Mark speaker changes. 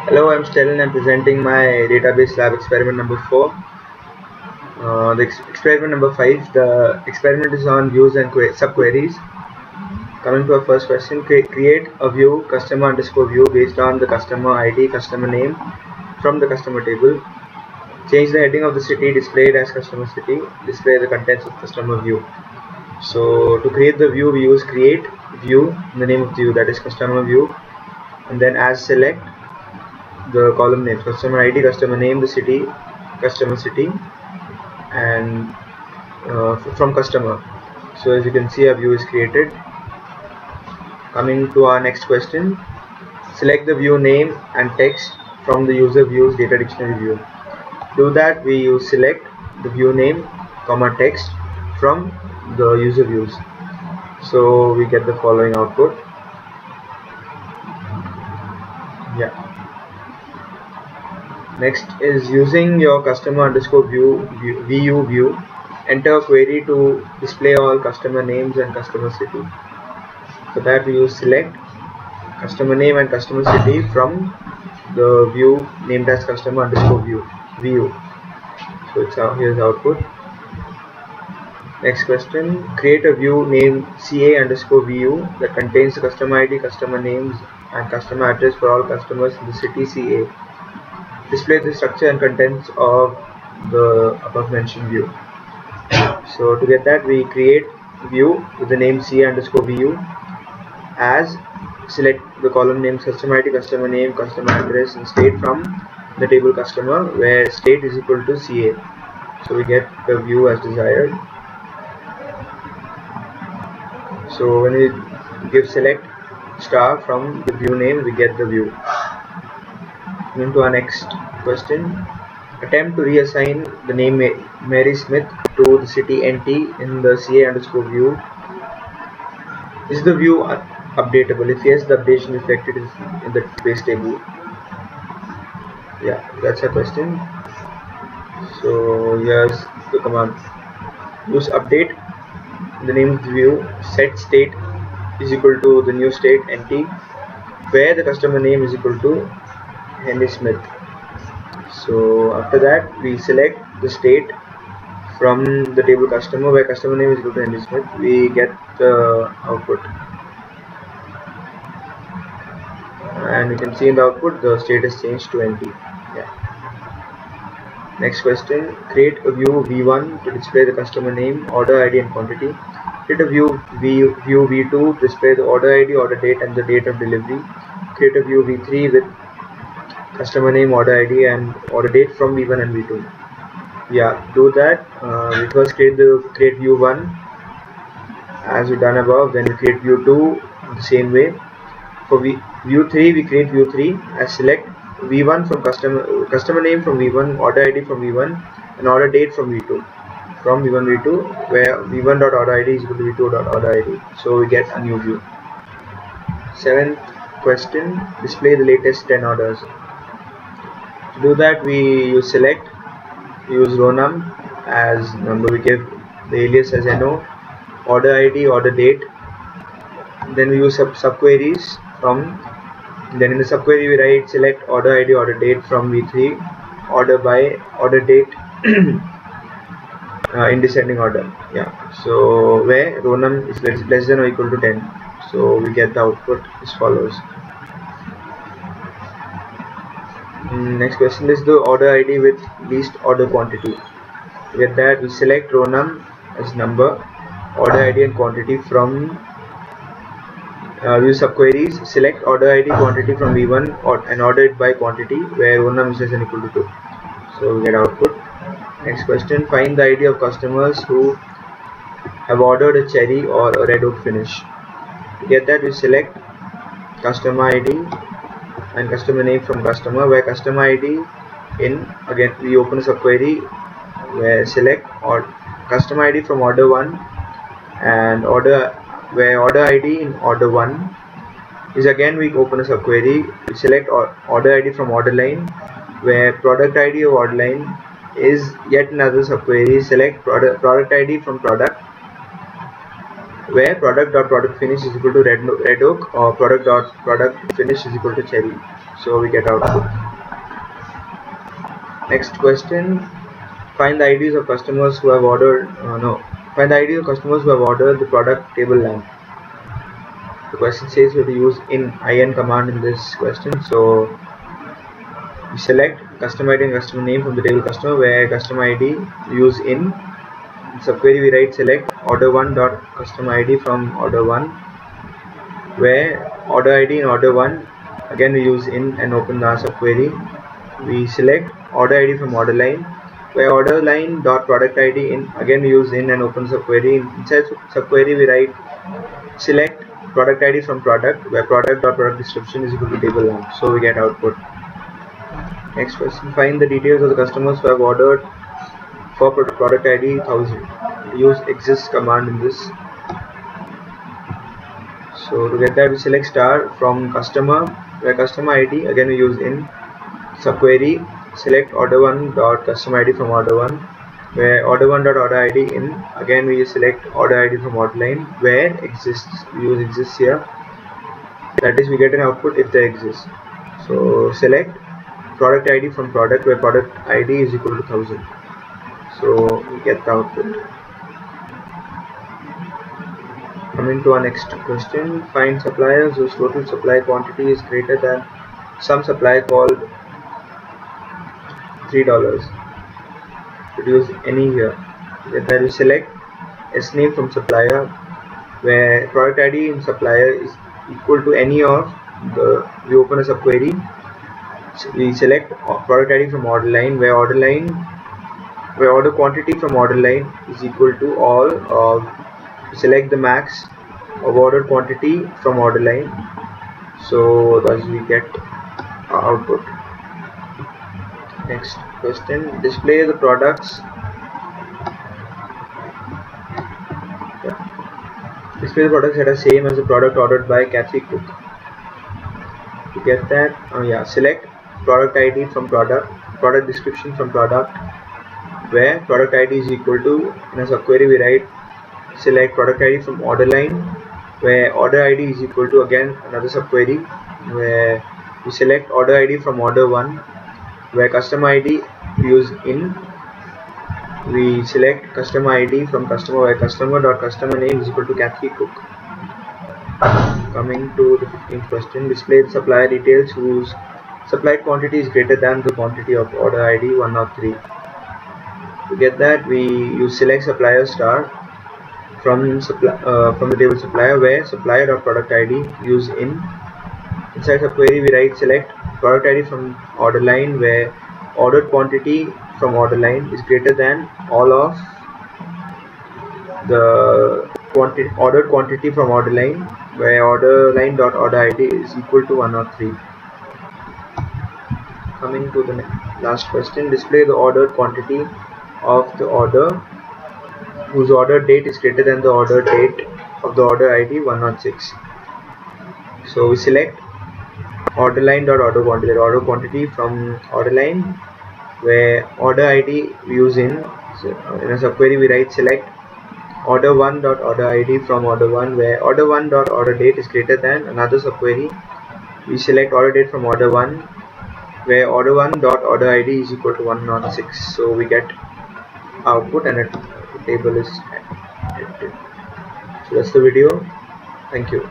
Speaker 1: Hello, I'm Stellan. I'm presenting my database lab experiment number 4. Experiment number 5, the experiment is on views and subqueries. Coming to our first question, create a view customer underscore view based on the customer ID, customer name from the customer table. Change the heading of the city displayed as customer city. Display the contents of customer view. So to create the view, we use create view, the name of the view, that is customer view, and then as select the column names, customer ID, customer name, the city, customer city, and from customer. So as you can see, a view is created. Coming to our next question, select the view name and text from the user views data dictionary view. Do that, we use select the view name comma text from the user views. So we get the following output. Yeah. Next is using your customer underscore view, enter a query to display all customer names and customer city. For that, we use select customer name and customer city from the view named as customer underscore view. So it's here's the output. Next question, create a view named CA underscore view that contains the customer ID, customer names, and customer address for all customers in the city CA. Display the structure and contents of the above mentioned view. So to get that, we create view with the name CA underscore view as select the column names customer ID, customer name, customer address, and state from the table customer, where state is equal to CA. So we get the view as desired. So when we give select star from the view name, we get the view. Moving to our next question, attempt to reassign the name Mary Smith to the city NT in the CA underscore view. Is the view updatable? If yes, the updation reflected in the base table. Yeah, that's a question. So here's the command. Use update the name of the view, set state is equal to the new state NT, where the customer name is equal to Henry Smith. So after that, we select the state from the table customer, where customer name is equal to Henry Smith. We get the output, and you can see in the output the state is changed to NT. Yeah. Next question, create a view V1 to display the customer name, order ID, and quantity. Create a view V2 to display the order ID, order date, and the date of delivery. Create a view V3 with customer name, order ID, and order date from V1 and V2. Yeah, do that. We first create view 1 as we done above, then we create view 2 the same way. For view 3, we create view 3 as select V1 from customer name from V1, order ID from V1, and order date from V2. From V1 V2, where V1.order ID is equal to V2.order ID. So we get a new view. 7th question, display the latest 10 orders. To do that, we use select, use row num as number, we give the alias as NO, order ID, order date. Then we use subqueries from. Then in the subquery we write select order ID, order date from V3, order by, order date in descending order. Yeah. So where row num is less than or equal to 10. So we get the output as follows. Next question is the order ID with least order quantity. To get that, we select row num as number, order ID and quantity from. Use subqueries, select order ID quantity from V1 and order it by quantity, where row num is less than or equal to 2. So we get output. Next question, find the ID of customers who have ordered a cherry or a red oak finish. To get that, we select customer ID and customer name from customer, where customer ID in, again we open a subquery where select or customer ID from order 1 and where order ID in order 1 is, again we open a subquery, we select order ID from order line, where product ID of order line is yet another subquery, select product ID from product, where product.product finish is equal to red oak or product.product finish is equal to cherry. so we get output. Next question, find the IDs of customers who have ordered find the IDs of customers who have ordered the product table lamp. The question says we have to use in command in this question, so we select customer ID and customer name from the table customer, where customer ID use in subquery we write select order1 dot customer ID from order1, where order ID in order1 again we use in and open the subquery. We select order ID from order line, where order line dot product ID in again we use in and open subquery. Inside subquery we write select product ID from product, where product dot product description is equal to table lamp, so we get output. Next question, find the details of the customers who have ordered for product ID 1000. Use exists command in this. So to get that we select star from customer, where customer ID again we use in subquery select order1 dot customer ID from order1, where order1 dot order ID in again we select order ID from order line, where exists we use exists here, that is we get an output if there exists. So select product ID from product, where product ID is equal to 1000, so we get the output. Coming to our next question, find suppliers whose total supply quantity is greater than some supply called $3. Produce any here. Then we select S name from supplier, where product ID in supplier is equal to any of the, we open a subquery, so we select product ID from order line, where order quantity from order line is equal to all of, select the max of order quantity from order line, so thus we get output. Next question, display the products. Display the products that are same as the product ordered by Kathy Cook. To get that, select product ID from product, product description from product, where product ID is equal to, in a subquery we write select product ID from order line, where order ID is equal to again another subquery, where we select order ID from order 1, where customer ID we use in, we select customer ID from customer, where customer dot customer name is equal to Kathy Cook. Coming to the 15th question, display the supplier details whose supplied quantity is greater than the quantity of order ID 103. To get that we use select supplier star from the table supplier, where supplier dot product ID use in. Inside subquery we write select product ID from order line, where ordered quantity from order line is greater than all of the ordered quantity from order line, where order line dot order ID is equal to 103. Coming to the last question, display the ordered quantity of the order whose order date is greater than the order date of the order ID 106. So we select order line dot order quantity from order line, where order ID we use in a subquery we write select order 1 dot order ID from order 1, where order 1 dot order date is greater than another subquery, we select order date from order 1, where order 1 dot order ID is equal to 106, so we get output and a table is edited. So that's the video. Thank you.